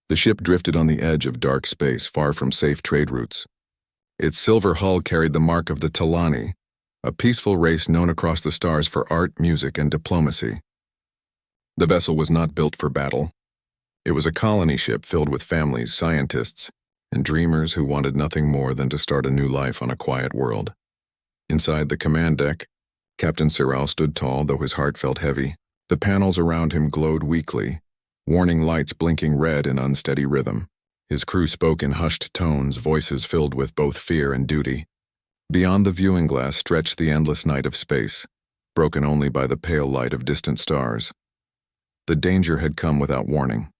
The ship drifted on the edge of dark space, far from safe trade routes. Its silver hull carried the mark of the Talani, a peaceful race known across the stars for art, music, and diplomacy. The vessel was not built for battle. It was a colony ship filled with families, scientists, and dreamers who wanted nothing more than to start a new life on a quiet world. Inside the command deck, Captain Sirral stood tall, though his heart felt heavy. The panels around him glowed weakly, warning lights blinking red in unsteady rhythm. His crew spoke in hushed tones, voices filled with both fear and duty. Beyond the viewing glass stretched the endless night of space, broken only by the pale light of distant stars. The danger had come without warning.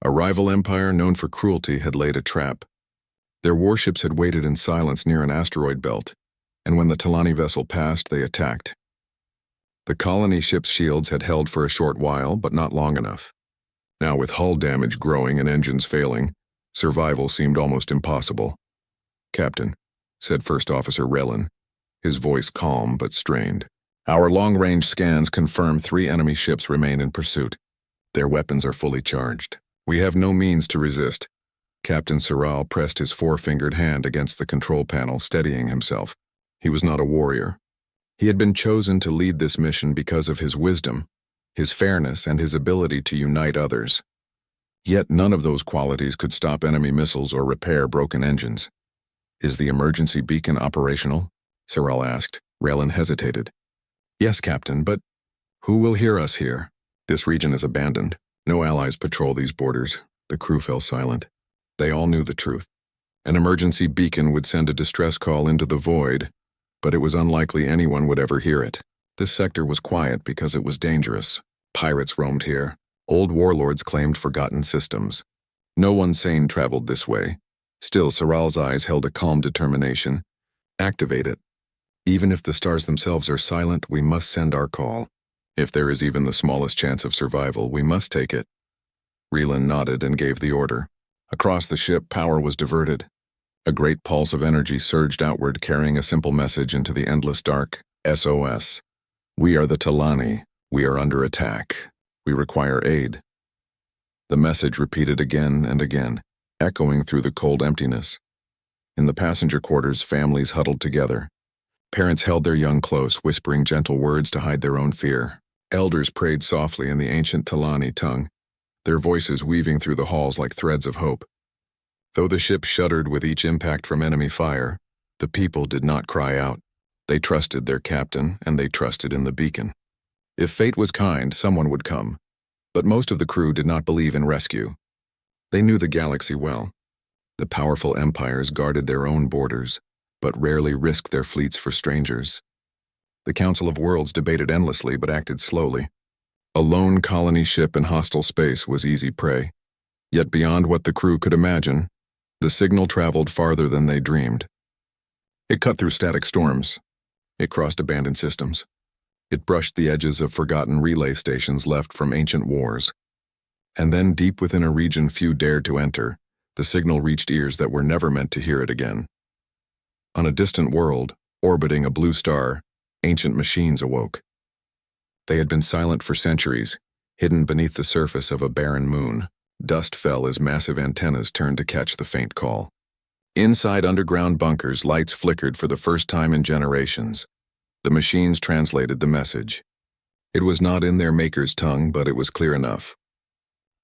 A rival empire known for cruelty had laid a trap. Their warships had waited in silence near an asteroid belt, and when the Talani vessel passed, they attacked. The colony ship's shields had held for a short while, but not long enough. Now, with hull damage growing and engines failing, survival seemed almost impossible. "Captain," said First Officer Relin, his voice calm but strained, "our long-range scans confirm 3 enemy ships remain in pursuit. Their weapons are fully charged. We have no means to resist." Captain Sirral pressed his 4-fingered hand against the control panel, steadying himself. He was not a warrior. He had been chosen to lead this mission because of his wisdom, his fairness, and his ability to unite others. Yet none of those qualities could stop enemy missiles or repair broken engines. "Is the emergency beacon operational?" Sirral asked. Relin hesitated. "Yes, Captain, but who will hear us here? This region is abandoned. No allies patrol these borders." The crew fell silent. They all knew the truth. An emergency beacon would send a distress call into the void, but it was unlikely anyone would ever hear it. This sector was quiet because it was dangerous. Pirates roamed here. Old warlords claimed forgotten systems. No one sane traveled this way. Still, Sirral's eyes held a calm determination. "Activate it. Even if the stars themselves are silent, we must send our call. If there is even the smallest chance of survival, we must take it." Relin nodded and gave the order. Across the ship, power was diverted. A great pulse of energy surged outward, carrying a simple message into the endless dark. SOS. "We are the Talani. We are under attack. We require aid." The message repeated again and again, echoing through the cold emptiness. In the passenger quarters, families huddled together. Parents held their young close, whispering gentle words to hide their own fear. Elders prayed softly in the ancient Talani tongue, their voices weaving through the halls like threads of hope. Though the ship shuddered with each impact from enemy fire, the people did not cry out. They trusted their captain, and they trusted in the beacon. If fate was kind, someone would come. But most of the crew did not believe in rescue. They knew the galaxy well. The powerful empires guarded their own borders, but rarely risked their fleets for strangers. The Council of Worlds debated endlessly but acted slowly. A lone colony ship in hostile space was easy prey. Yet beyond what the crew could imagine, the signal traveled farther than they dreamed. It cut through static storms. It crossed abandoned systems. It brushed the edges of forgotten relay stations left from ancient wars. And then, deep within a region few dared to enter, the signal reached ears that were never meant to hear it again. On a distant world, orbiting a blue star, ancient machines awoke. They had been silent for centuries, hidden beneath the surface of a barren moon. Dust fell as massive antennas turned to catch the faint call. Inside underground bunkers, lights flickered for the first time in generations. The machines translated the message. It was not in their maker's tongue, but it was clear enough.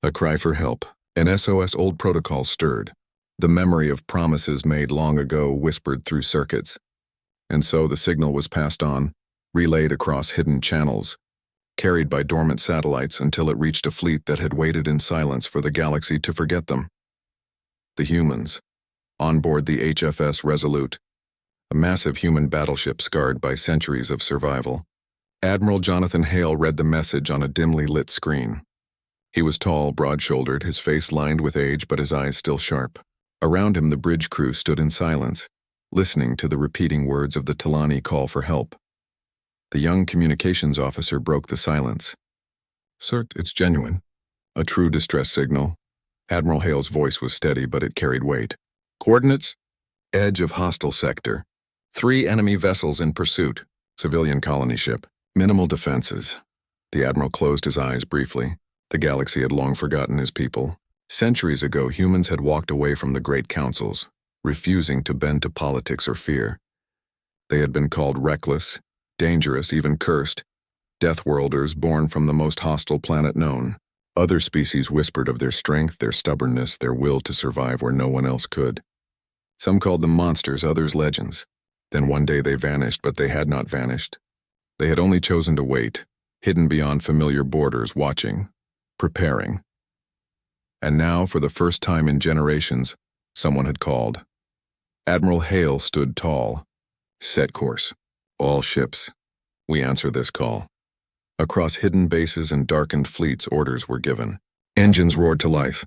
A cry for help. An SOS old protocol stirred. The memory of promises made long ago whispered through circuits. And so the signal was passed on, relayed across hidden channels, carried by dormant satellites until it reached a fleet that had waited in silence for the galaxy to forget them. The humans, on board the HFS Resolute, a massive human battleship scarred by centuries of survival. Admiral Jonathan Hale read the message on a dimly lit screen. He was tall, broad-shouldered, his face lined with age but his eyes still sharp. Around him the bridge crew stood in silence, listening to the repeating words of the Talani call for help. The young communications officer broke the silence. "Sir, it's genuine. A true distress signal." Admiral Hale's voice was steady, but it carried weight. "Coordinates? Edge of hostile sector. 3 enemy vessels in pursuit. Civilian colony ship. Minimal defenses." The Admiral closed his eyes briefly. The galaxy had long forgotten his people. Centuries ago, humans had walked away from the great councils, refusing to bend to politics or fear. They had been called reckless, dangerous, even cursed, Deathworlders born from the most hostile planet known. Other species whispered of their strength, their stubbornness, their will to survive where no one else could. Some called them monsters, others legends. Then one day they vanished, but they had not vanished. They had only chosen to wait, hidden beyond familiar borders, watching, preparing. And now, for the first time in generations, someone had called. Admiral Hale stood tall. Set course. All ships. We answer this call. Across hidden bases and darkened fleets, orders were given. Engines roared to life.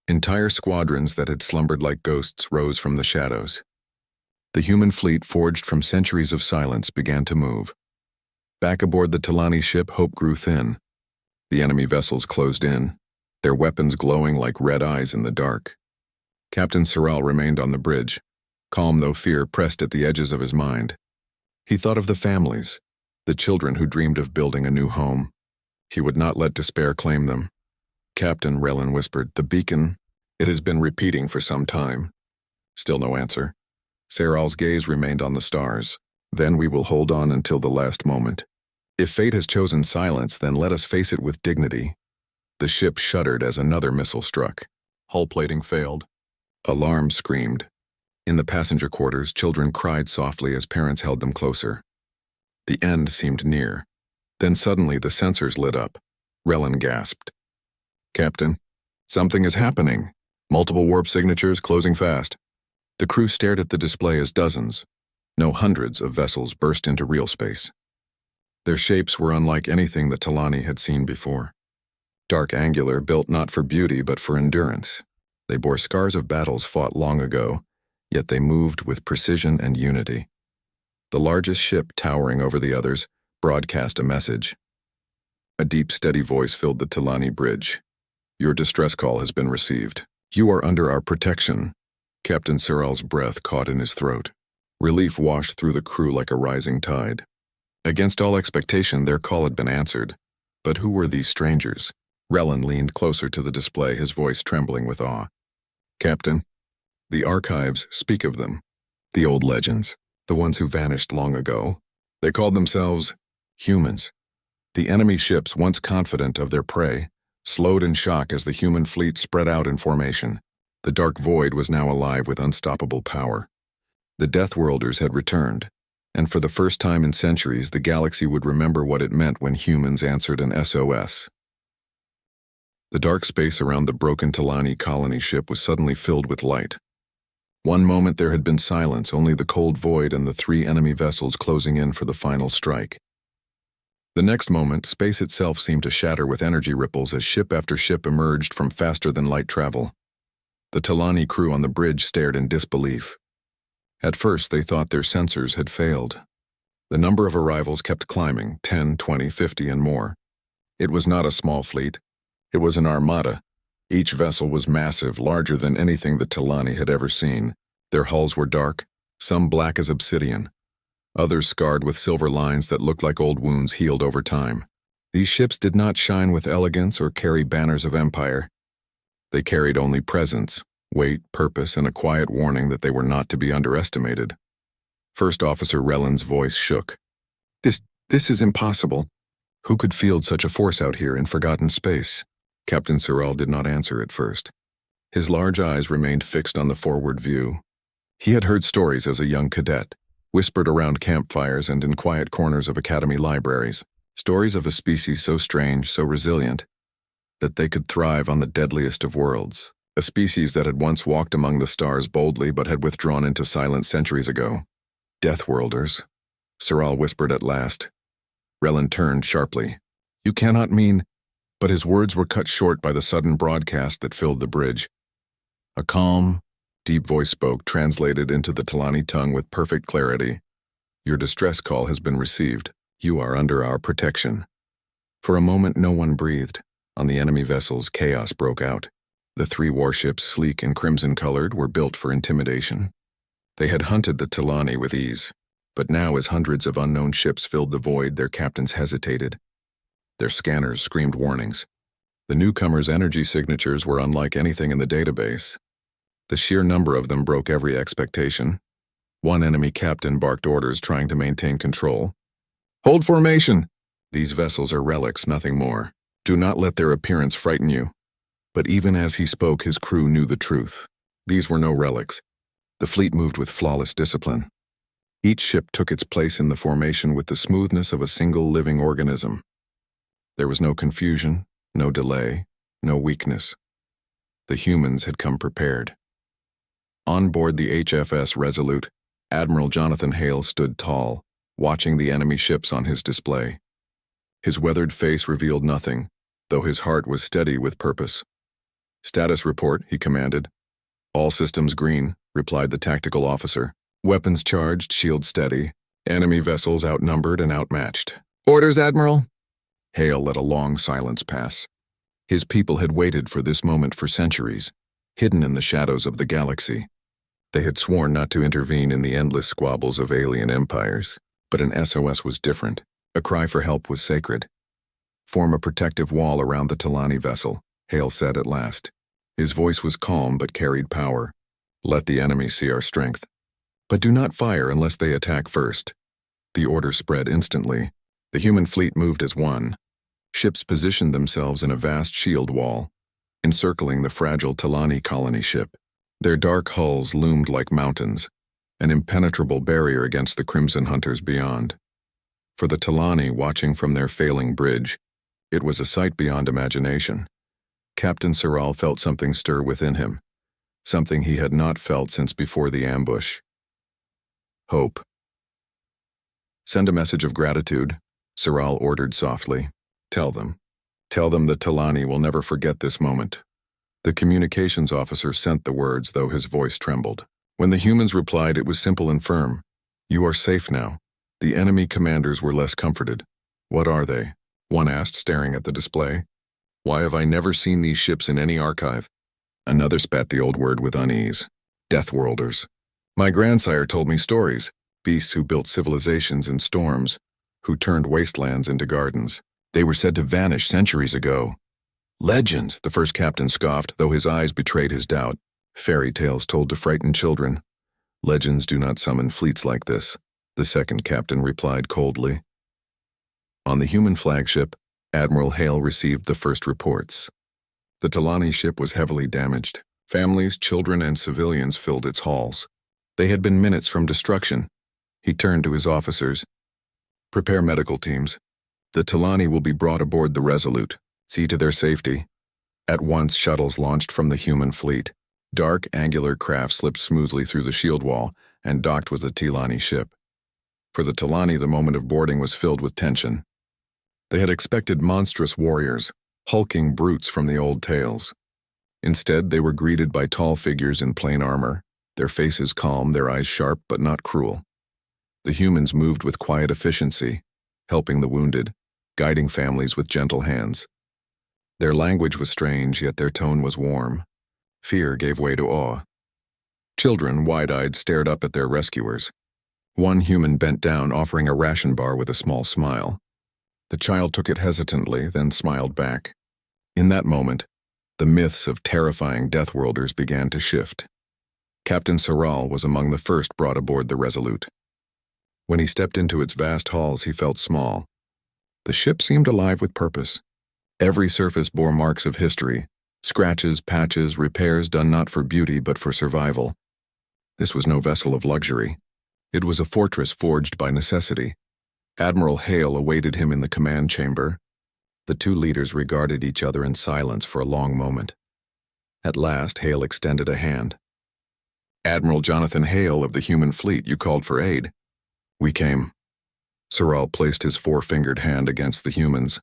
Entire squadrons that had slumbered like ghosts rose from the shadows. The human fleet, forged from centuries of silence, began to move. Back aboard the Talani ship, hope grew thin. The enemy vessels closed in, their weapons glowing like red eyes in the dark. Captain Sorrel remained on the bridge, calm though fear pressed at the edges of his mind. He thought of the families, the children who dreamed of building a new home. He would not let despair claim them. Captain, Relin whispered, the beacon, it has been repeating for some time. Still no answer. Sorrel's gaze remained on the stars. Then we will hold on until the last moment. If fate has chosen silence, then let us face it with dignity. The ship shuddered as another missile struck. Hull plating failed. Alarm screamed. In the passenger quarters, children cried softly as parents held them closer. The end seemed near. Then suddenly the sensors lit up. Relin gasped. Captain, something is happening. Multiple warp signatures closing fast. The crew stared at the display as dozens, no hundreds of vessels burst into real space. Their shapes were unlike anything the Talani had seen before. Dark angular, built not for beauty but for endurance. They bore scars of battles fought long ago, yet they moved with precision and unity. The largest ship, towering over the others, broadcast a message. A deep, steady voice filled the Talani bridge. Your distress call has been received. You are under our protection. Captain Sorrel's breath caught in his throat. Relief washed through the crew like a rising tide. Against all expectation, their call had been answered. But who were these strangers? Relin leaned closer to the display, his voice trembling with awe. Captain, the archives speak of them. The old legends, the ones who vanished long ago. They called themselves humans. The enemy ships, once confident of their prey, slowed in shock as the human fleet spread out in formation. The dark void was now alive with unstoppable power. The Deathworlders had returned, and for the first time in centuries, the galaxy would remember what it meant when humans answered an SOS. The dark space around the broken Talani colony ship was suddenly filled with light. One moment there had been silence, only the cold void and the three enemy vessels closing in for the final strike. The next moment, space itself seemed to shatter with energy ripples as ship after ship emerged from faster-than-light travel. The Talani crew on the bridge stared in disbelief. At first, they thought their sensors had failed. The number of arrivals kept climbing, 10, 20, 50, and more. It was not a small fleet. It was an armada. Each vessel was massive, larger than anything the Talani had ever seen. Their hulls were dark, some black as obsidian, others scarred with silver lines that looked like old wounds healed over time. These ships did not shine with elegance or carry banners of empire. They carried only presence, weight, purpose, and a quiet warning that they were not to be underestimated. First Officer Relin's voice shook. This is impossible. Who could field such a force out here in forgotten space? Captain Sorrel did not answer at first. His large eyes remained fixed on the forward view. He had heard stories as a young cadet, whispered around campfires and in quiet corners of academy libraries, stories of a species so strange, so resilient, that they could thrive on the deadliest of worlds, a species that had once walked among the stars boldly but had withdrawn into silence centuries ago. Deathworlders, Sorrel whispered at last. Relin turned sharply. You cannot mean... But his words were cut short by the sudden broadcast that filled the bridge. A calm, deep voice spoke, translated into the Talani tongue with perfect clarity. Your distress call has been received. You are under our protection. For a moment, no one breathed. On the enemy vessels, chaos broke out. The three warships, sleek and crimson-colored, were built for intimidation. They had hunted the Talani with ease, but now as hundreds of unknown ships filled the void, their captains hesitated. Their scanners screamed warnings. The newcomers' energy signatures were unlike anything in the database. The sheer number of them broke every expectation. One enemy captain barked orders trying to maintain control. "Hold formation! These vessels are relics, nothing more. Do not let their appearance frighten you." But even as he spoke, his crew knew the truth. These were no relics. The fleet moved with flawless discipline. Each ship took its place in the formation with the smoothness of a single living organism. There was no confusion, no delay, no weakness. The humans had come prepared. On board the HFS Resolute, Admiral Jonathan Hale stood tall, watching the enemy ships on his display. His weathered face revealed nothing, though his heart was steady with purpose. "Status report," he commanded. "All systems green," replied the tactical officer. "Weapons charged, shields steady. Enemy vessels outnumbered and outmatched." "Orders, Admiral." Hale let a long silence pass. His people had waited for this moment for centuries, hidden in the shadows of the galaxy. They had sworn not to intervene in the endless squabbles of alien empires, but an SOS was different. A cry for help was sacred. "Form a protective wall around the Talani vessel," Hale said at last. His voice was calm but carried power. "Let the enemy see our strength. But do not fire unless they attack first." The order spread instantly. The human fleet moved as one. Ships positioned themselves in a vast shield wall, encircling the fragile Talani colony ship. Their dark hulls loomed like mountains, an impenetrable barrier against the Crimson Hunters beyond. For the Talani watching from their failing bridge, it was a sight beyond imagination. Captain Saral felt something stir within him, something he had not felt since before the ambush. Hope. "Send a message of gratitude," Saral ordered softly. Tell them the Talani will never forget this moment." The communications officer sent the words, though his voice trembled. When the humans replied, it was simple and firm. "You are safe now." The enemy commanders were less comforted. "What are they?" one asked, staring at the display. "Why have I never seen these ships in any archive?" Another spat the old word with unease. "Deathworlders. My grandsire told me stories, beasts who built civilizations in storms, who turned wastelands into gardens. They were said to vanish centuries ago." "Legends," the first captain scoffed, though his eyes betrayed his doubt. "Fairy tales told to frighten children. Legends do not summon fleets like this," the second captain replied coldly. On the human flagship, Admiral Hale received the first reports. The Talani ship was heavily damaged. Families, children, and civilians filled its halls. They had been minutes from destruction. He turned to his officers. "Prepare medical teams. The Talani will be brought aboard the Resolute. See to their safety." At once, shuttles launched from the human fleet. Dark, angular craft slipped smoothly through the shield wall and docked with the Talani ship. For the Talani, the moment of boarding was filled with tension. They had expected monstrous warriors, hulking brutes from the old tales. Instead, they were greeted by tall figures in plain armor, their faces calm, their eyes sharp but not cruel. The humans moved with quiet efficiency, helping the wounded, guiding families with gentle hands. Their language was strange, yet their tone was warm. Fear gave way to awe. Children, wide-eyed, stared up at their rescuers. One human bent down, offering a ration bar with a small smile. The child took it hesitantly, then smiled back. In that moment, the myths of terrifying Deathworlders began to shift. Captain Saral was among the first brought aboard the Resolute. When he stepped into its vast halls, he felt small. The ship seemed alive with purpose. Every surface bore marks of history, scratches, patches, repairs done not for beauty but for survival. This was no vessel of luxury. It was a fortress forged by necessity. Admiral Hale awaited him in the command chamber. The two leaders regarded each other in silence for a long moment. At last, Hale extended a hand. "Admiral Jonathan Hale of the human fleet, you called for aid." "We came." Saral placed his four-fingered hand against the human's.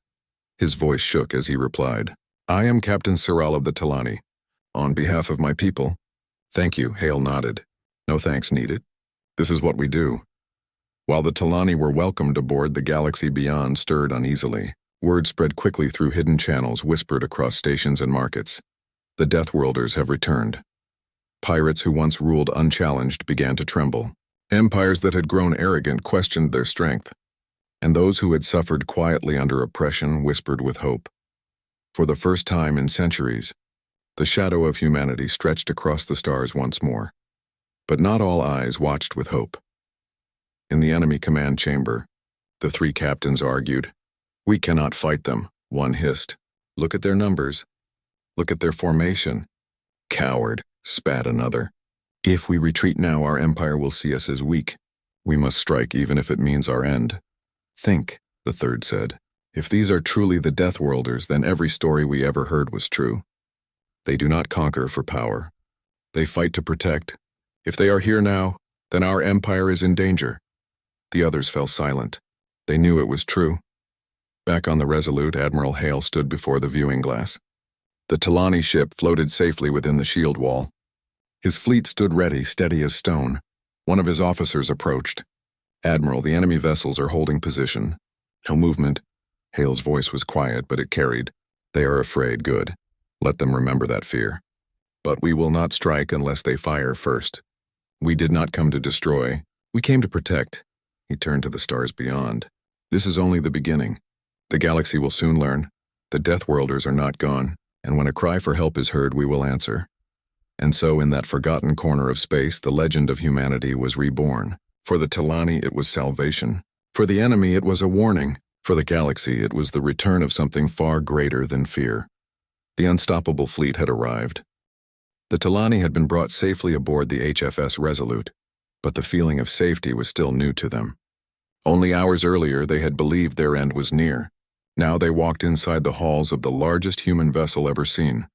His voice shook as he replied, "I am Captain Saral of the Talani. On behalf of my people." "Thank you," Hale nodded. "No thanks needed. This is what we do." While the Talani were welcomed aboard, the galaxy beyond stirred uneasily. Word spread quickly through hidden channels, whispered across stations and markets. The Deathworlders have returned. Pirates who once ruled unchallenged began to tremble. Empires that had grown arrogant questioned their strength. And those who had suffered quietly under oppression whispered with hope. For the first time in centuries, the shadow of humanity stretched across the stars once more. But not all eyes watched with hope. In the enemy command chamber, the three captains argued. "We cannot fight them," one hissed. "Look at their numbers. Look at their formation." "Coward," spat another. "If we retreat now, our empire will see us as weak. We must strike even if it means our end." "Think," the third said. "If these are truly the Deathworlders, then every story we ever heard was true. They do not conquer for power. They fight to protect. If they are here now, then our empire is in danger." The others fell silent. They knew it was true. Back on the Resolute, Admiral Hale stood before the viewing glass. The Talani ship floated safely within the shield wall. His fleet stood ready, steady as stone. One of his officers approached. "Admiral, the enemy vessels are holding position. No movement." Hale's voice was quiet, but it carried. "They are afraid. Good. Let them remember that fear. But we will not strike unless they fire first. We did not come to destroy. We came to protect." He turned to the stars beyond. "This is only the beginning. The galaxy will soon learn. The Deathworlders are not gone, and when a cry for help is heard, we will answer." And so in that forgotten corner of space, the legend of humanity was reborn. For the Talani, it was salvation. For the enemy, it was a warning. For the galaxy, it was the return of something far greater than fear. The unstoppable fleet had arrived. The Talani had been brought safely aboard the HFS Resolute, but the feeling of safety was still new to them. Only hours earlier, they had believed their end was near. Now they walked inside the halls of the largest human vessel ever seen.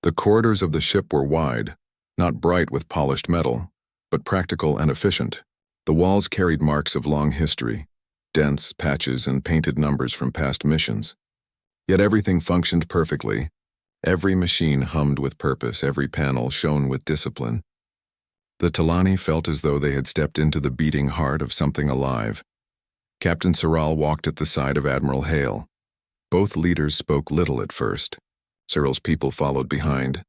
The corridors of the ship were wide, not bright with polished metal, but practical and efficient. The walls carried marks of long history, dents, patches, and painted numbers from past missions. Yet everything functioned perfectly. Every machine hummed with purpose, every panel shone with discipline. The Talani felt as though they had stepped into the beating heart of something alive. Captain Cyril walked at the side of Admiral Hale. Both leaders spoke little at first. Cyril's people followed behind,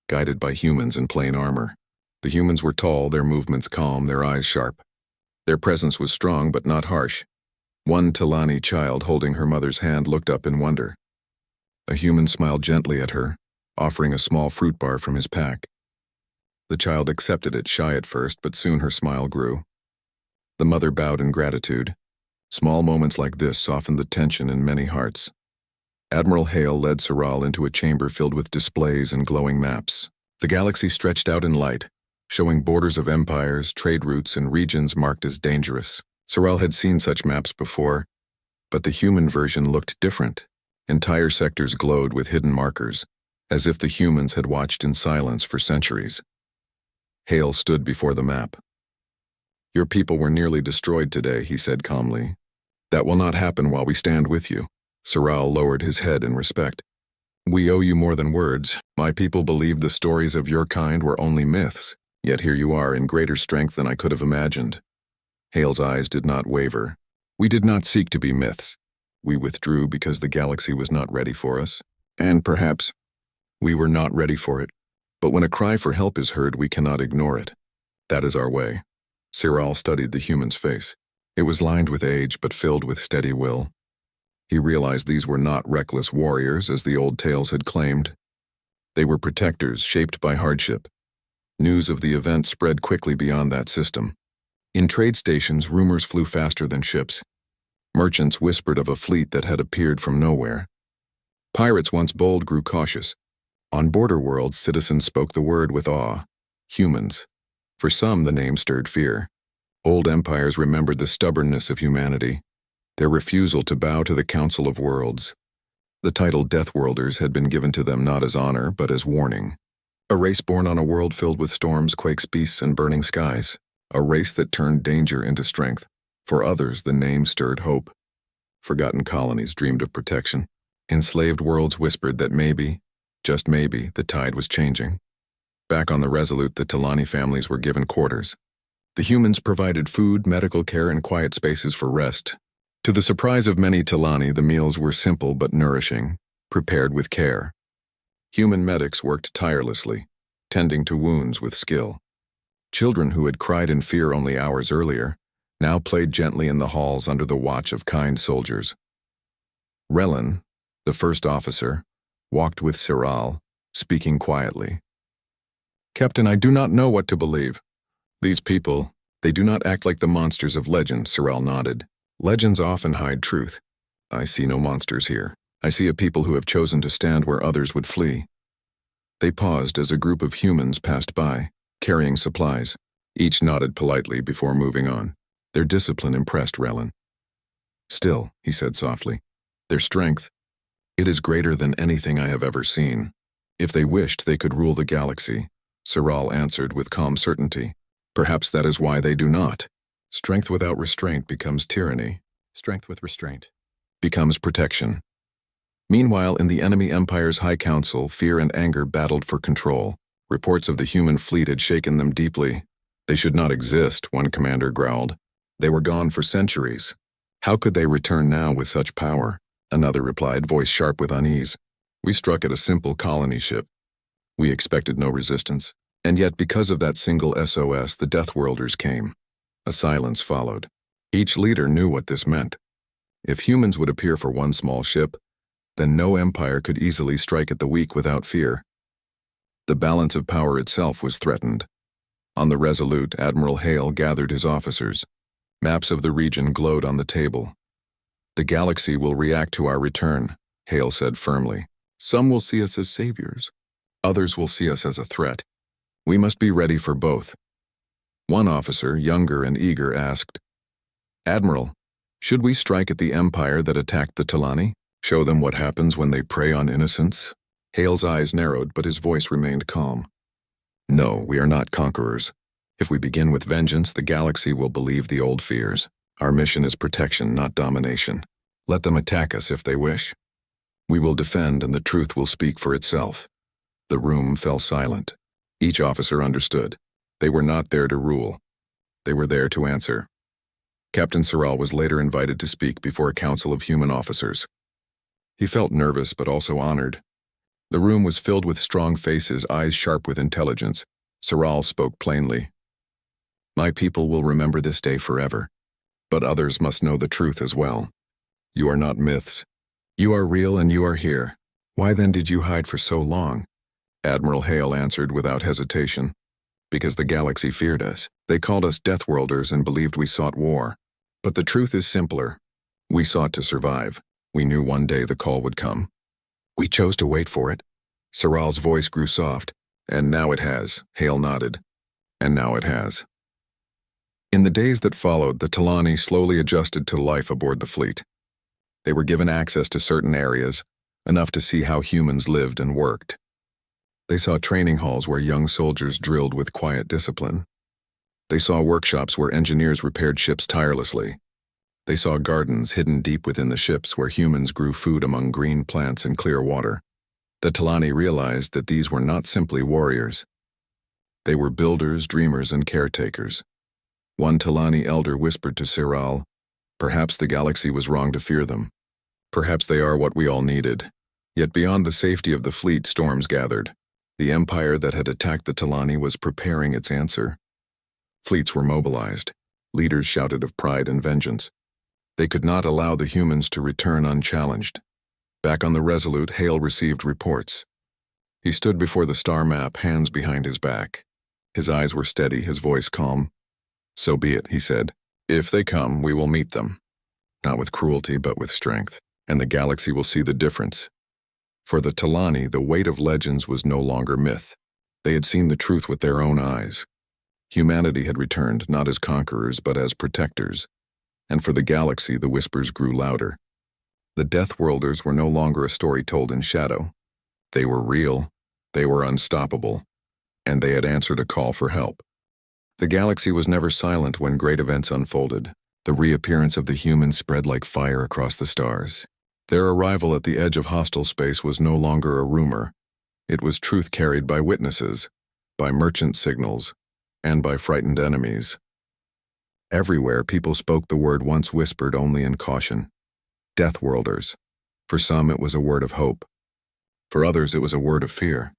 guided by humans in plain armor. The humans were tall, their movements calm, their eyes sharp. Their presence was strong but not harsh. One Talani child holding her mother's hand looked up in wonder. A human smiled gently at her, offering a small fruit bar from his pack. The child accepted it, shy at first, but soon her smile grew. The mother bowed in gratitude. Small moments like this softened the tension in many hearts. Admiral Hale led Cyril into a chamber filled with displays and glowing maps. The galaxy stretched out in light, showing borders of empires, trade routes, and regions marked as dangerous. Cyril had seen such maps before, but the human version looked different. Entire sectors glowed with hidden markers, as if the humans had watched in silence for centuries. Hale stood before the map. "Your people were nearly destroyed today," he said calmly. "That will not happen while we stand with you." Cyril lowered his head in respect. "We owe you more than words. My people believed the stories of your kind were only myths, yet here you are in greater strength than I could have imagined." Hale's eyes did not waver. "We did not seek to be myths. We withdrew because the galaxy was not ready for us, and perhaps we were not ready for it. But when a cry for help is heard, we cannot ignore it. That is our way." Cyril studied the human's face. It was lined with age, but filled with steady will. He realized these were not reckless warriors, as the old tales had claimed. They were protectors shaped by hardship. News of the event spread quickly beyond that system. In trade stations, rumors flew faster than ships. Merchants whispered of a fleet that had appeared from nowhere. Pirates, once bold, grew cautious. On border worlds, citizens spoke the word with awe. Humans. For some, the name stirred fear. Old empires remembered the stubbornness of humanity, their refusal to bow to the Council of Worlds. The title Deathworlders had been given to them not as honor, but as warning. A race born on a world filled with storms, quakes, beasts, and burning skies. A race that turned danger into strength. For others, the name stirred hope. Forgotten colonies dreamed of protection. Enslaved worlds whispered that maybe, just maybe, the tide was changing. Back on the Resolute, the Talani families were given quarters. The humans provided food, medical care, and quiet spaces for rest. To the surprise of many Talani, the meals were simple but nourishing, prepared with care. Human medics worked tirelessly, tending to wounds with skill. Children who had cried in fear only hours earlier now played gently in the halls under the watch of kind soldiers. Relin, the first officer, walked with Siral, speaking quietly. "Captain, I do not know what to believe. These people, they do not act like the monsters of legend," Siral nodded. "Legends often hide truth. I see no monsters here. I see a people who have chosen to stand where others would flee." They paused as a group of humans passed by, carrying supplies. Each nodded politely before moving on. Their discipline impressed Relin. "Still," he said softly, "their strength, it is greater than anything I have ever seen. If they wished, they could rule the galaxy," Siral answered with calm certainty. "Perhaps that is why they do not. Strength without restraint becomes tyranny. Strength with restraint becomes protection." Meanwhile, in the enemy empire's high council, fear and anger battled for control. Reports of the human fleet had shaken them deeply. "They should not exist," one commander growled. "They were gone for centuries. How could they return now with such power?" Another replied, voice sharp with unease. "We struck at a simple colony ship. We expected no resistance. And yet, because of that single SOS, the Deathworlders came." A silence followed. Each leader knew what this meant. If humans would appear for one small ship, then no empire could easily strike at the weak without fear. The balance of power itself was threatened. On the Resolute, Admiral Hale gathered his officers. Maps of the region glowed on the table. "The galaxy will react to our return," Hale said firmly. "Some will see us as saviors. Others will see us as a threat. We must be ready for both." One officer, younger and eager, asked, "Admiral, should we strike at the empire that attacked the Talani? Show them what happens when they prey on innocents?" Hale's eyes narrowed, but his voice remained calm. "No, we are not conquerors. If we begin with vengeance, the galaxy will believe the old fears. Our mission is protection, not domination. Let them attack us if they wish. We will defend, and the truth will speak for itself." The room fell silent. Each officer understood. They were not there to rule. They were there to answer. Captain Siral was later invited to speak before a council of human officers. He felt nervous but also honored. The room was filled with strong faces, eyes sharp with intelligence. Siral spoke plainly. "My people will remember this day forever, but others must know the truth as well. You are not myths. You are real and you are here. Why then did you hide for so long?" Admiral Hale answered without hesitation. "Because the galaxy feared us. They called us Deathworlders and believed we sought war. But the truth is simpler. We sought to survive. We knew one day the call would come. We chose to wait for it." Siral's voice grew soft. "And now it has," Hale nodded. "And now it has." In the days that followed, the Talani slowly adjusted to life aboard the fleet. They were given access to certain areas, enough to see how humans lived and worked. They saw training halls where young soldiers drilled with quiet discipline. They saw workshops where engineers repaired ships tirelessly. They saw gardens hidden deep within the ships where humans grew food among green plants and clear water. The Talani realized that these were not simply warriors. They were builders, dreamers, and caretakers. One Talani elder whispered to Siral, "Perhaps the galaxy was wrong to fear them. Perhaps they are what we all needed." Yet beyond the safety of the fleet, storms gathered. The empire that had attacked the Talani was preparing its answer. Fleets were mobilized. Leaders shouted of pride and vengeance. They could not allow the humans to return unchallenged. Back on the Resolute, Hale received reports. He stood before the star map, hands behind his back. His eyes were steady, his voice calm. "So be it," he said. "If they come, we will meet them. Not with cruelty, but with strength. And the galaxy will see the difference." For the Talani, the weight of legends was no longer myth. They had seen the truth with their own eyes. Humanity had returned, not as conquerors, but as protectors. And for the galaxy, the whispers grew louder. The Deathworlders were no longer a story told in shadow. They were real, they were unstoppable, and they had answered a call for help. The galaxy was never silent when great events unfolded. The reappearance of the humans spread like fire across the stars. Their arrival at the edge of hostile space was no longer a rumor. It was truth carried by witnesses, by merchant signals, and by frightened enemies. Everywhere, people spoke the word once whispered only in caution. Deathworlders. For some, it was a word of hope. For others, it was a word of fear.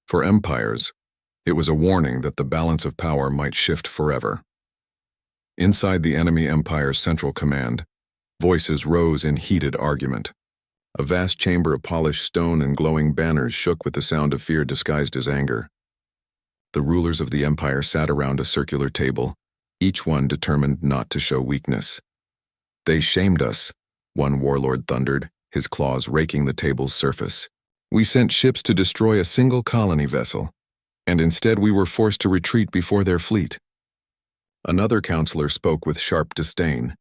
For empires, it was a warning that the balance of power might shift forever. Inside the enemy empire's central command, voices rose in heated argument. A vast chamber of polished stone and glowing banners shook with the sound of fear disguised as anger. The rulers of the empire sat around a circular table, each one determined not to show weakness. "They shamed us," one warlord thundered, his claws raking the table's surface. "We sent ships to destroy a single colony vessel, and instead we were forced to retreat before their fleet." Another counselor spoke with sharp disdain.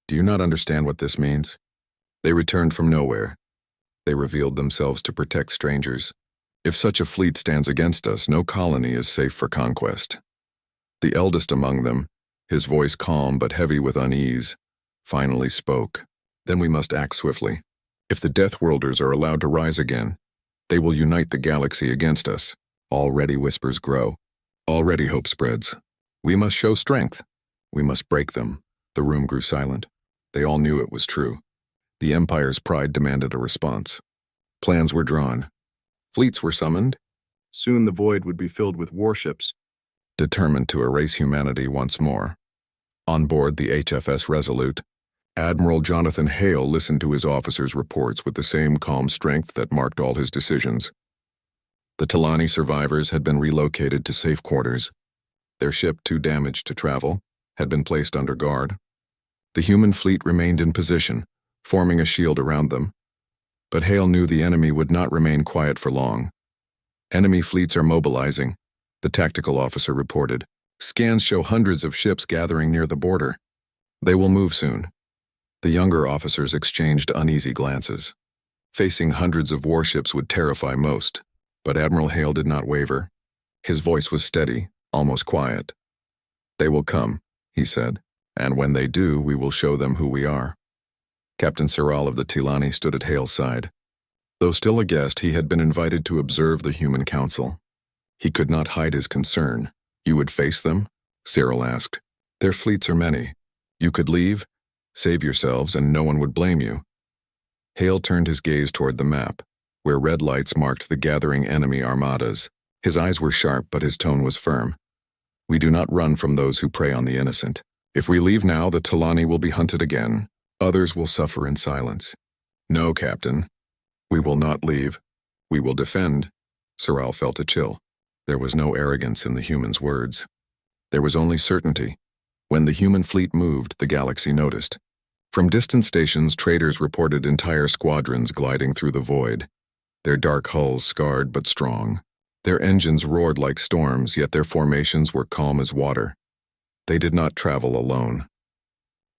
"Do you not understand what this means? They returned from nowhere. They revealed themselves to protect strangers. If such a fleet stands against us, no colony is safe for conquest." The eldest among them, his voice calm but heavy with unease, finally spoke. "Then we must act swiftly. If the Deathworlders are allowed to rise again, they will unite the galaxy against us." Already whispers grow. Already hope spreads. "We must show strength. We must break them." The room grew silent. They all knew it was true. The Empire's pride demanded a response. Plans were drawn. Fleets were summoned. Soon the void would be filled with warships, determined to erase humanity once more. On board the HFS Resolute, Admiral Jonathan Hale listened to his officers' reports with the same calm strength that marked all his decisions. The Talani survivors had been relocated to safe quarters. Their ship, too damaged to travel, had been placed under guard. The human fleet remained in position, forming a shield around them. But Hale knew the enemy would not remain quiet for long. "Enemy fleets are mobilizing," the tactical officer reported. "Scans show hundreds of ships gathering near the border. They will move soon." The younger officers exchanged uneasy glances. Facing hundreds of warships would terrify most, but Admiral Hale did not waver. His voice was steady, almost quiet. "They will come," he said, "and when they do, we will show them who we are." Captain Siral of the Tilani stood at Hale's side. Though still a guest, he had been invited to observe the Human Council. He could not hide his concern. "You would face them?" Siral asked. "Their fleets are many. You could leave, save yourselves, and no one would blame you." Hale turned his gaze toward the map, where red lights marked the gathering enemy armadas. His eyes were sharp, but his tone was firm. "We do not run from those who prey on the innocent. If we leave now, the Talani will be hunted again. Others will suffer in silence." "No, Captain. We will not leave. We will defend." Siral felt a chill. There was no arrogance in the human's words. There was only certainty. When the human fleet moved, the galaxy noticed. From distant stations, traders reported entire squadrons gliding through the void, their dark hulls scarred but strong. Their engines roared like storms, yet their formations were calm as water. They did not travel alone.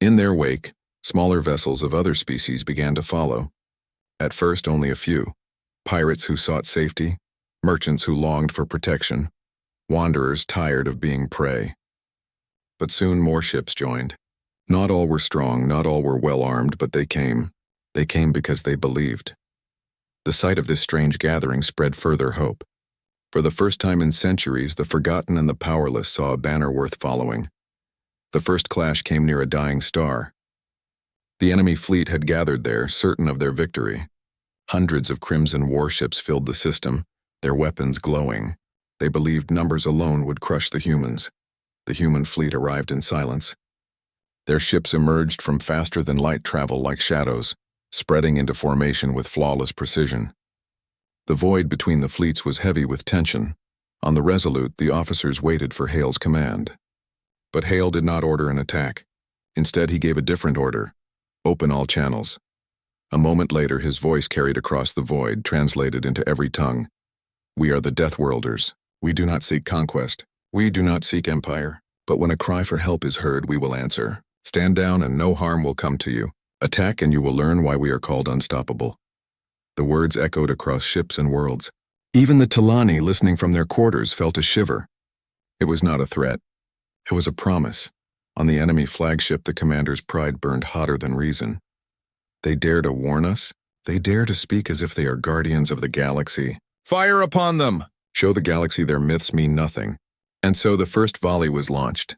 In their wake, smaller vessels of other species began to follow. At first, only a few. Pirates who sought safety, merchants who longed for protection, wanderers tired of being prey. But soon more ships joined. Not all were strong, not all were well-armed, but they came. They came because they believed. The sight of this strange gathering spread further hope. For the first time in centuries, the forgotten and the powerless saw a banner worth following. The first clash came near a dying star. The enemy fleet had gathered there, certain of their victory. Hundreds of crimson warships filled the system, their weapons glowing. They believed numbers alone would crush the humans. The human fleet arrived in silence. Their ships emerged from faster-than-light travel like shadows, spreading into formation with flawless precision. The void between the fleets was heavy with tension. On the Resolute, the officers waited for Hale's command. But Hale did not order an attack. Instead, he gave a different order: open all channels. A moment later, his voice carried across the void, translated into every tongue. "We are the Deathworlders. We do not seek conquest. We do not seek empire. But when a cry for help is heard, we will answer. Stand down and no harm will come to you. Attack and you will learn why we are called unstoppable." The words echoed across ships and worlds. Even the Talani, listening from their quarters, felt a shiver. It was not a threat. It was a promise. On the enemy flagship, the commander's pride burned hotter than reason. They dare to warn us. They dare to speak as if they are guardians of the galaxy. "Fire upon them! Show the galaxy their myths mean nothing." And so the first volley was launched.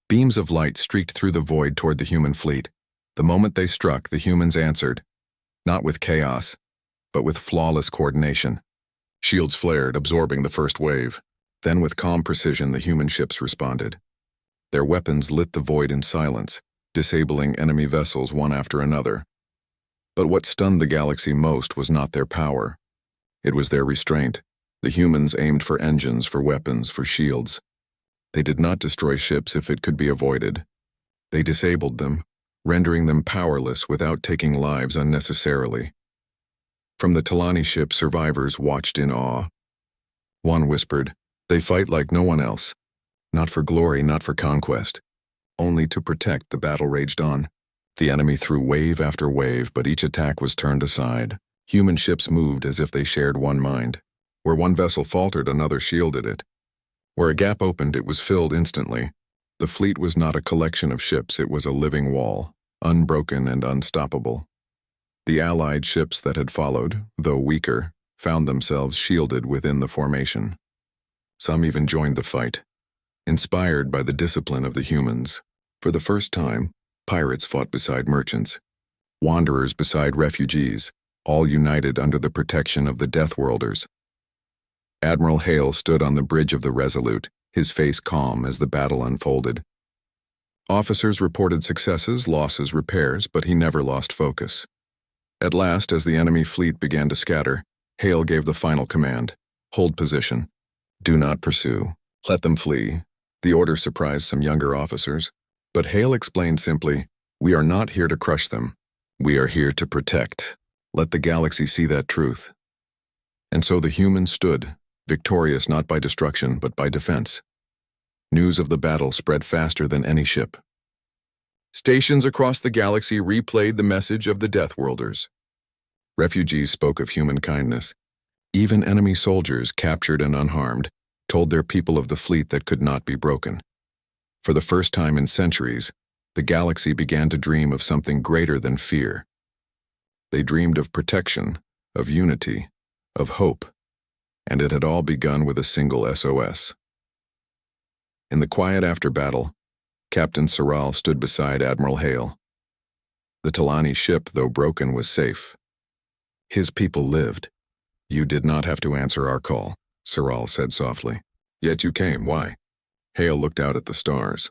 Beams of light streaked through the void toward the human fleet. The moment they struck, the humans answered, not with chaos, but with flawless coordination. Shields flared, absorbing the first wave. Then with calm precision, the human ships responded. Their weapons lit the void in silence, disabling enemy vessels one after another. But what stunned the galaxy most was not their power. It was their restraint. The humans aimed for engines, for weapons, for shields. They did not destroy ships if it could be avoided. They disabled them, rendering them powerless without taking lives unnecessarily. From the Talani ship, survivors watched in awe. One whispered, "They fight like no one else. Not for glory, not for conquest. Only to protect." The battle raged on. The enemy threw wave after wave, but each attack was turned aside. Human ships moved as if they shared one mind. Where one vessel faltered, another shielded it. Where a gap opened, it was filled instantly. The fleet was not a collection of ships, it was a living wall, unbroken and unstoppable. The Allied ships that had followed, though weaker, found themselves shielded within the formation. Some even joined the fight. Inspired by the discipline of the humans, for the first time, pirates fought beside merchants, wanderers beside refugees, all united under the protection of the Deathworlders. Admiral Hale stood on the bridge of the Resolute, his face calm as the battle unfolded. Officers reported successes, losses, repairs, but he never lost focus. At last, as the enemy fleet began to scatter, Hale gave the final command: "Hold position. Do not pursue. Let them flee." The order surprised some younger officers, but Hale explained simply, "We are not here to crush them. We are here to protect. Let the galaxy see that truth." And so the humans stood, victorious not by destruction but by defense. News of the battle spread faster than any ship. Stations across the galaxy replayed the message of the Deathworlders. Refugees spoke of human kindness. Even enemy soldiers, captured and unharmed, told their people of the fleet that could not be broken. For the first time in centuries, the galaxy began to dream of something greater than fear. They dreamed of protection, of unity, of hope, and it had all begun with a single SOS. In the quiet after battle, Captain Saral stood beside Admiral Hale. The Talani ship, though broken, was safe. His people lived. "You did not have to answer our call," Saral said softly. "Yet you came. Why?" Hale looked out at the stars.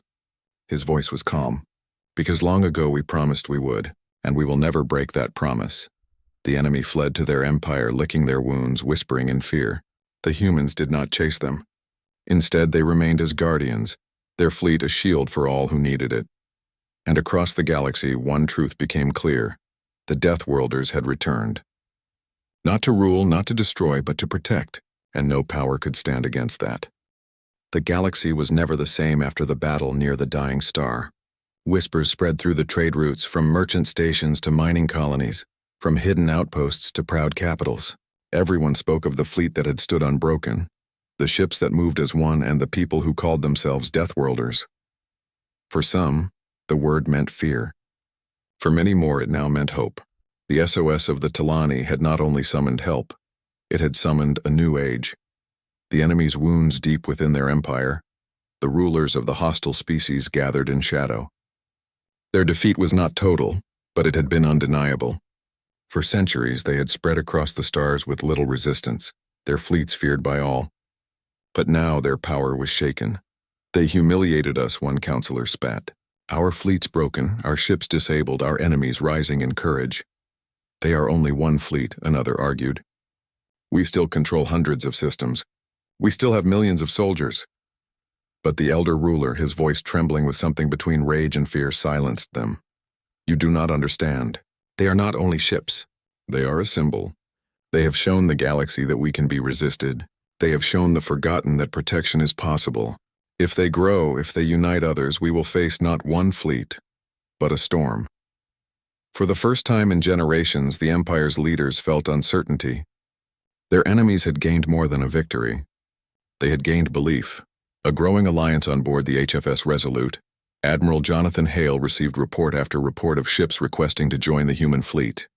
His voice was calm. "Because long ago we promised we would, and we will never break that promise." The enemy fled to their empire, licking their wounds, whispering in fear. The humans did not chase them. Instead, they remained as guardians, their fleet a shield for all who needed it. And across the galaxy, one truth became clear: the Deathworlders had returned. Not to rule, not to destroy, but to protect, and no power could stand against that. The galaxy was never the same after the battle near the dying star. Whispers spread through the trade routes, from merchant stations to mining colonies, from hidden outposts to proud capitals. Everyone spoke of the fleet that had stood unbroken, the ships that moved as one, and the people who called themselves Deathworlders. For some, the word meant fear. For many more, it now meant hope. The SOS of the Talani had not only summoned help, it had summoned a new age. The enemy's wounds deep within their empire, the rulers of the hostile species gathered in shadow. Their defeat was not total, but it had been undeniable. For centuries, they had spread across the stars with little resistance, their fleets feared by all. But now their power was shaken. "They humiliated us," one counselor spat. "Our fleets broken, our ships disabled, our enemies rising in courage." "They are only one fleet," another argued. "We still control hundreds of systems. We still have millions of soldiers." But the elder ruler, his voice trembling with something between rage and fear, silenced them. "You do not understand. They are not only ships. They are a symbol. They have shown the galaxy that we can be resisted. They have shown the forgotten that protection is possible. If they grow, if they unite others, we will face not one fleet, but a storm." For the first time in generations, the Empire's leaders felt uncertainty. Their enemies had gained more than a victory. They had gained belief. A growing alliance on board the HFS Resolute, Admiral Jonathan Hale received report after report of ships requesting to join the human fleet.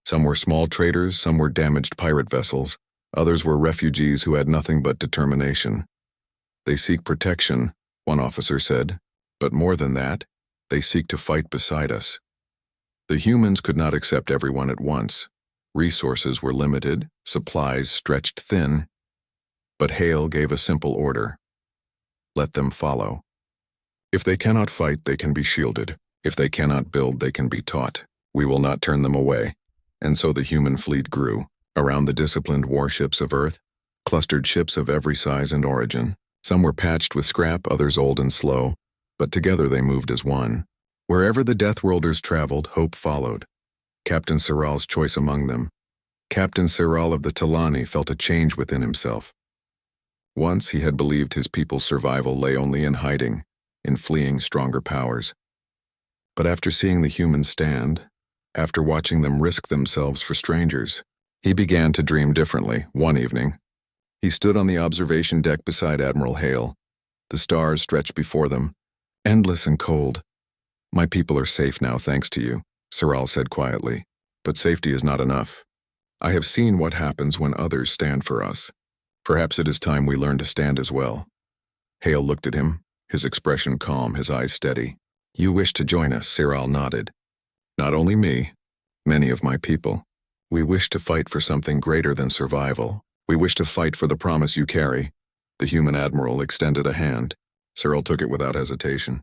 Some were small traders, some were damaged pirate vessels, others were refugees who had nothing but determination. "They seek protection," one officer said, "but more than that, they seek to fight beside us." The humans could not accept everyone at once. Resources were limited, supplies stretched thin. But Hale gave a simple order: let them follow. If they cannot fight, they can be shielded. If they cannot build, they can be taught. We will not turn them away. And so the human fleet grew. Around the disciplined warships of Earth, clustered ships of every size and origin. Some were patched with scrap, others old and slow, but together they moved as one. Wherever the Deathworlders traveled, hope followed. Captain Siral's choice among them. Captain Siral of the Talani felt a change within himself. Once he had believed his people's survival lay only in hiding, in fleeing stronger powers. But after seeing the humans stand, after watching them risk themselves for strangers, he began to dream differently. One evening, he stood on the observation deck beside Admiral Hale. The stars stretched before them, endless and cold. "My people are safe now, thanks to you," Siral said quietly. "But safety is not enough. I have seen what happens when others stand for us. Perhaps it is time we learn to stand as well." Hale looked at him, his expression calm, his eyes steady. "You wish to join us," Siral nodded. "Not only me, many of my people. We wish to fight for something greater than survival. We wish to fight for the promise you carry." The human admiral extended a hand. Siral took it without hesitation.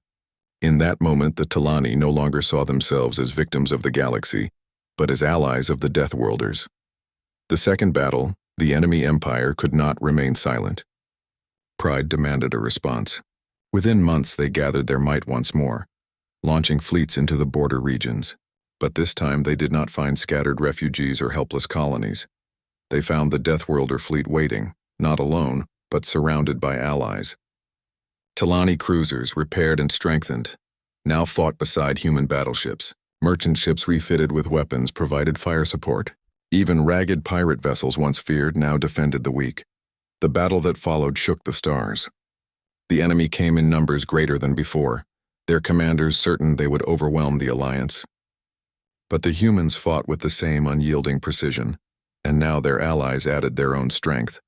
In that moment, the Talani no longer saw themselves as victims of the galaxy, but as allies of the Deathworlders. The second battle, the enemy empire could not remain silent. Pride demanded a response. Within months, they gathered their might once more, launching fleets into the border regions. But this time they did not find scattered refugees or helpless colonies. They found the Deathworlder fleet waiting, not alone, but surrounded by allies. Talani cruisers, repaired and strengthened, now fought beside human battleships. Merchant ships refitted with weapons provided fire support. Even ragged pirate vessels once feared now defended the weak. The battle that followed shook the stars. The enemy came in numbers greater than before, their commanders certain they would overwhelm the alliance. But the humans fought with the same unyielding precision, and now their allies added their own strength.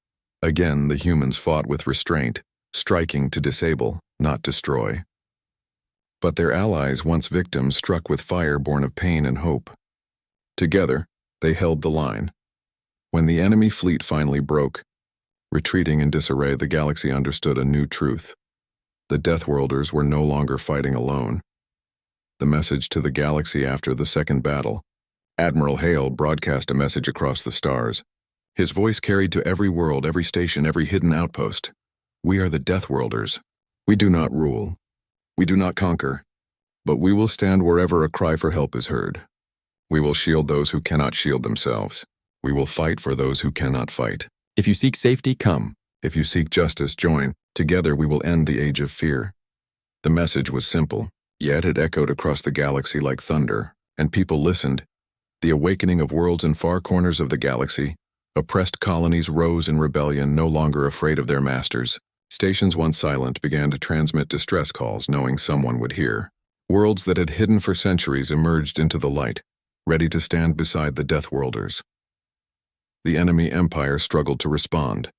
Again, the humans fought with restraint, striking to disable, not destroy. But their allies, once victims, struck with fire born of pain and hope. Together, they held the line. When the enemy fleet finally broke, retreating in disarray, the galaxy understood a new truth. The Deathworlders were no longer fighting alone. The message to the galaxy after the second battle. Admiral Hale broadcast a message across the stars. His voice carried to every world, every station, every hidden outpost. "We are the Deathworlders. We do not rule. We do not conquer. But we will stand wherever a cry for help is heard. We will shield those who cannot shield themselves. We will fight for those who cannot fight. If you seek safety, come. If you seek justice, join. Together we will end the age of fear." The message was simple, yet it echoed across the galaxy like thunder, and people listened. The awakening of worlds in far corners of the galaxy. Oppressed colonies rose in rebellion, no longer afraid of their masters. Stations once silent began to transmit distress calls, knowing someone would hear. Worlds that had hidden for centuries emerged into the light, ready to stand beside the Deathworlders. The enemy empire struggled to respond.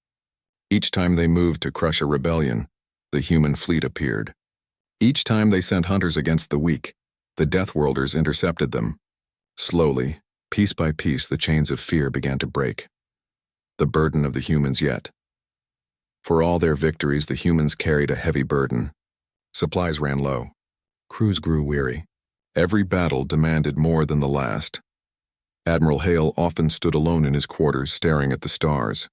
Each time they moved to crush a rebellion, the human fleet appeared. Each time they sent hunters against the weak, the Deathworlders intercepted them. Slowly, piece by piece, the chains of fear began to break. The burden of the humans yet. For all their victories, the humans carried a heavy burden. Supplies ran low. Crews grew weary. Every battle demanded more than the last. Admiral Hale often stood alone in his quarters, staring at the stars.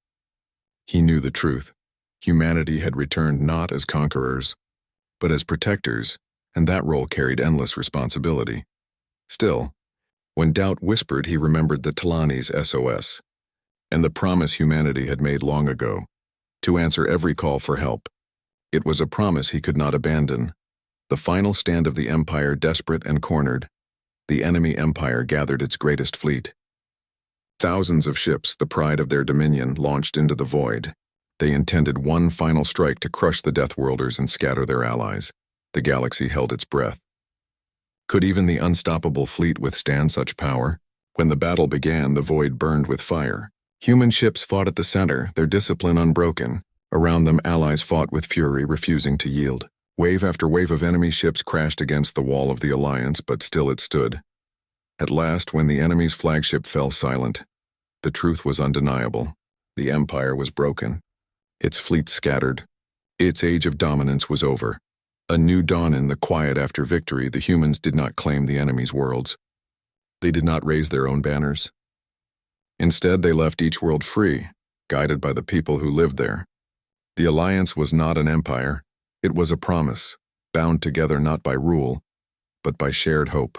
He knew the truth. Humanity had returned not as conquerors, but as protectors, and that role carried endless responsibility. Still, when doubt whispered, he remembered the Talani's SOS, and the promise humanity had made long ago, to answer every call for help. It was a promise he could not abandon. The final stand of the Empire, desperate and cornered, the enemy empire gathered its greatest fleet. Thousands of ships, the pride of their dominion, launched into the void. They intended one final strike to crush the Deathworlders and scatter their allies. The galaxy held its breath. Could even the unstoppable fleet withstand such power? When the battle began, the void burned with fire. Human ships fought at the center, their discipline unbroken. Around them, allies fought with fury, refusing to yield. Wave after wave of enemy ships crashed against the wall of the Alliance, but still it stood. At last, when the enemy's flagship fell silent, the truth was undeniable. The Empire was broken. Its fleet scattered. Its age of dominance was over. A new dawn in the quiet after victory. The humans did not claim the enemy's worlds. They did not raise their own banners. Instead, they left each world free, guided by the people who lived there. The alliance was not an empire, it was a promise, bound together not by rule, but by shared hope.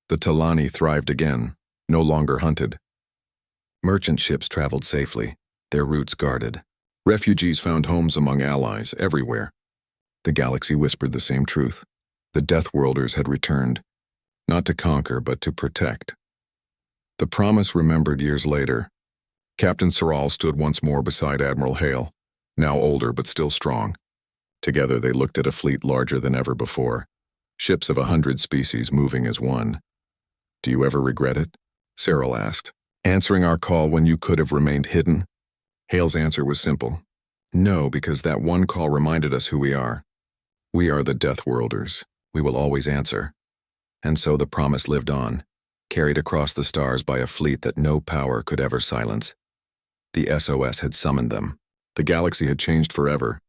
The Talani thrived again, no longer hunted. Merchant ships traveled safely, their routes guarded. Refugees found homes among allies everywhere. The galaxy whispered the same truth. The Deathworlders had returned, not to conquer but to protect. The promise remembered years later. Captain Soral stood once more beside Admiral Hale, now older but still strong. Together they looked at a fleet larger than ever before, ships of 100 species moving as one. "Do you ever regret it?" Cyril asked. "Answering our call when you could have remained hidden?" Hale's answer was simple. "No, because that one call reminded us who we are. We are the Deathworlders. We will always answer." And so the promise lived on, carried across the stars by a fleet that no power could ever silence. The SOS had summoned them. The galaxy had changed forever,